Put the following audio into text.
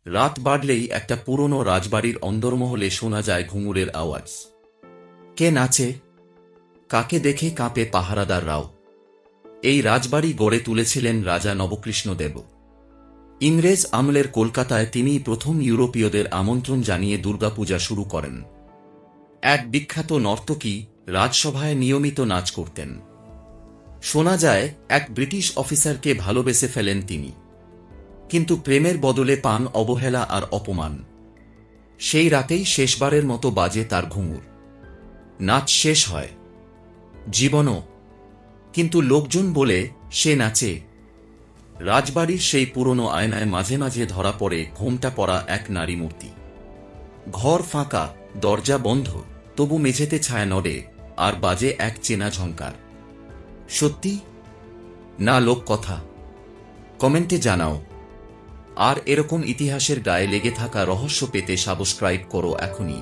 রাত বাড়লেই একটা পুরনো রাজবাড়ির অন্দরমহলে শোনা যায় ঘুঙুরের আওয়াজ। কে নাচে? কাকে দেখে কাঁপে পাহারাদাররাও? এই রাজবাড়ি গড়ে তুলেছিলেন রাজা নবকৃষ্ণদেব। ইংরেজ আমলের কলকাতায় তিনিই প্রথম ইউরোপীয়দের আমন্ত্রণ জানিয়ে দুর্গাপূজা শুরু করেন। এক বিখ্যাত নর্তকী রাজসভায় নিয়মিত নাচ করতেন। শোনা যায় এক ব্রিটিশ অফিসারকে ভালোবেসে ফেলেন তিনি, কিন্তু প্রেমের বদলে পান অবহেলা আর অপমান। সেই রাতেই শেষবারের মতো বাজে তার ঘুঙুর। নাচ শেষ হয়, জীবনও। কিন্তু লোকজন বলে সে নাচে। রাজবাড়ির সেই পুরনো আয়নায় মাঝে মাঝে ধরা পড়ে ঘোমটা পরা এক নারী মূর্তি। ঘর ফাঁকা, দরজা বন্ধ, তবু মেঝেতে ছায়া নড়ে, আর বাজে এক চেনা ঝংকার। সত্যি না লোক কথা? কমেন্টে জানাও। আর এরকম ইতিহাসের গায়ে লেগে থাকা রহস্য পেতে সাবস্ক্রাইব করো এখনই।